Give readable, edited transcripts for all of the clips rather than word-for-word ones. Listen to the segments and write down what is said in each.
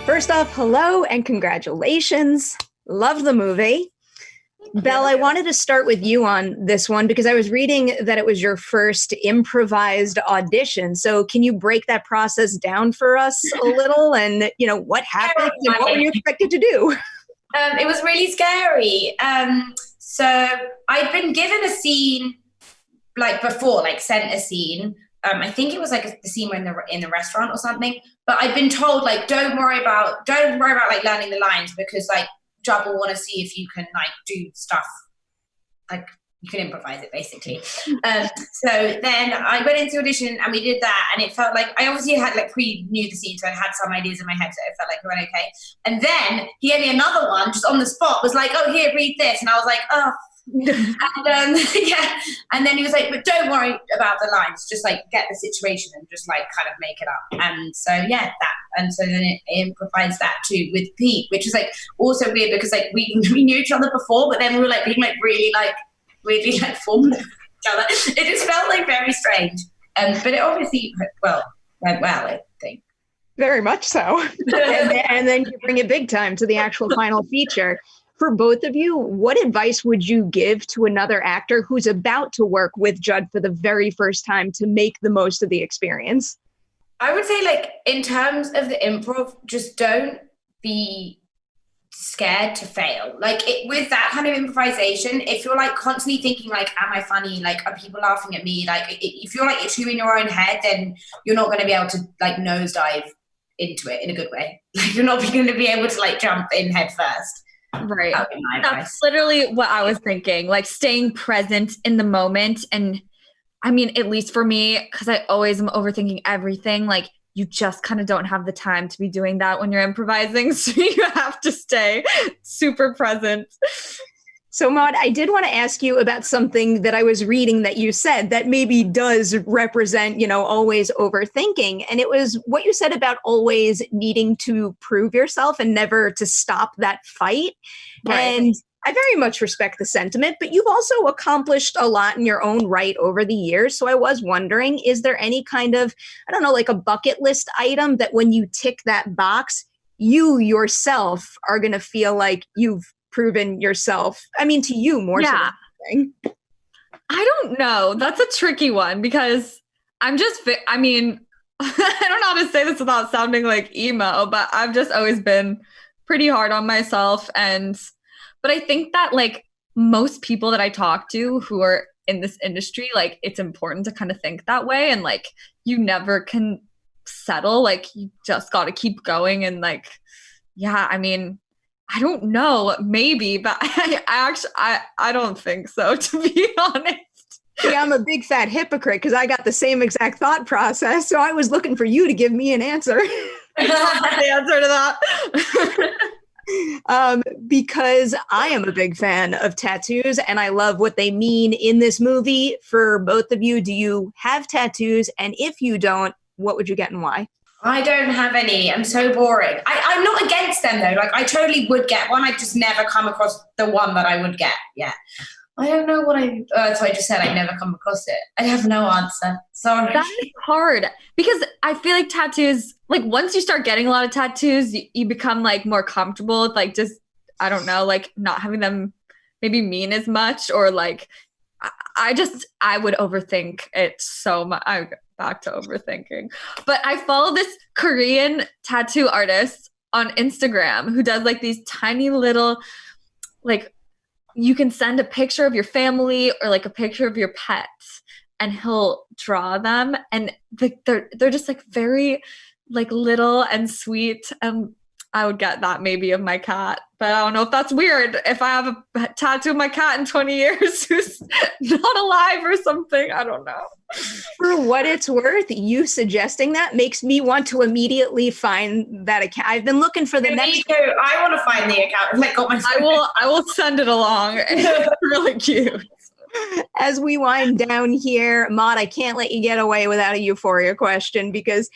First off, hello and congratulations. Love the movie. Bel, I wanted to start with you on this one because I was reading that it was your first improvised audition. So can you break that process down for us a little and, what happened and what were you expected to do? It was really scary. So I'd been given a scene before, sent a scene. I think it was the scene in the restaurant or something. But I'd been told don't worry about learning the lines because Judd will want to see if you can do stuff you can improvise it basically. So then I went into audition and we did that, and it felt like I obviously had pre-knew the scene, so I had some ideas in my head, so it felt like it went okay. And then he gave me another one just on the spot, was like, oh, here, read this, and I was like, oh. And yeah, and then he was like, but don't worry about the lines, just get the situation and just kind of make it up. And so that, and so then it improvised that too with Pete, which is also weird because we knew each other before, but then we were being really weirdly formal with each other. It just felt very strange, but it obviously went well, I think. Very much so. and then you bring it big time to the actual final feature. For both of you, what advice would you give to another actor who's about to work with Judd for the very first time to make the most of the experience? I would say, in terms of the improv, just don't be scared to fail. With that kind of improvisation, if you're constantly thinking am I funny? Are people laughing at me? If you're it's you in your own head, then you're not going to be able to nosedive into it in a good way. You're not going to be able to jump in head first. Right. That's literally what I was thinking, staying present in the moment. And I mean, at least for me, because I always am overthinking everything, you just kind of don't have the time to be doing that when you're improvising. So you have to stay super present. So Maude, I did want to ask you about something that I was reading that you said that maybe does represent, always overthinking. And it was what you said about always needing to prove yourself and never to stop that fight. Right. And I very much respect the sentiment, but you've also accomplished a lot in your own right over the years. So I was wondering, is there any kind of, a bucket list item that when you tick that box, you yourself are going to feel like you've proven yourself? I mean, to you more so than anything. I don't know. That's a tricky one because I don't know how to say this without sounding like emo, but I've just always been pretty hard on myself. But I think that most people that I talk to who are in this industry, it's important to kind of think that way. And you never can settle. You just got to keep going. And I don't know, maybe, but I don't think so, to be honest. Yeah, I'm a big fat hypocrite because I got the same exact thought process. So I was looking for you to give me an answer. The answer to that. Because I am a big fan of tattoos and I love what they mean in this movie. For both of you, do you have tattoos? And if you don't, what would you get and why? I don't have any. I'm so boring. I'm not against them though. I totally would get one. I've just never come across the one that I would get. Yeah. I don't know what so I just said I'd never come across it. I have no answer. Sorry. That is hard because I feel like tattoos, once you start getting a lot of tattoos, you become more comfortable with just, I don't know, not having them maybe mean as much or I would overthink it so much. Back to overthinking. But I follow this Korean tattoo artist on Instagram who does these tiny little, you can send a picture of your family or a picture of your pets and he'll draw them. And they're just very little and sweet. I would get that maybe of my cat, but I don't know if that's weird. If I have a tattoo of my cat in 20 years who's not alive or something, I don't know. For what it's worth, you suggesting that makes me want to immediately find that account. I've been looking for the next. Me too. I want to find the account. I will send it along. It's really cute. As we wind down here, Maude, I can't let you get away without a Euphoria question because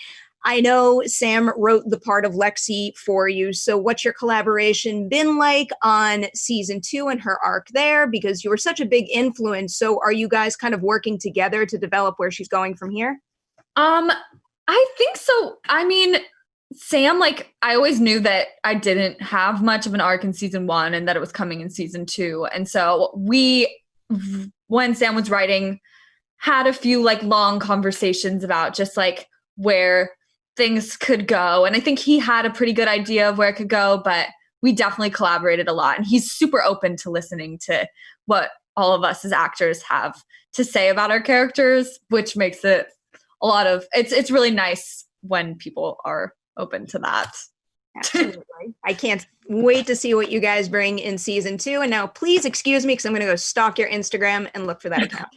I know Sam wrote the part of Lexi for you. So what's your collaboration been like on season 2 and her arc there? Because you were such a big influence. So are you guys kind of working together to develop where she's going from here? I think so. I mean, Sam, like, I always knew that I didn't have much of an arc in season 1 and that it was coming in season 2. And so when Sam was writing, had a few like long conversations about just like where things could go. And I think he had a pretty good idea of where it could go, but we definitely collaborated a lot. And he's super open to listening to what all of us as actors have to say about our characters, which makes it it's really nice when people are open to that. Absolutely. I can't wait to see what you guys bring in season 2. And now please excuse me because I'm going to go stalk your Instagram and look for that account.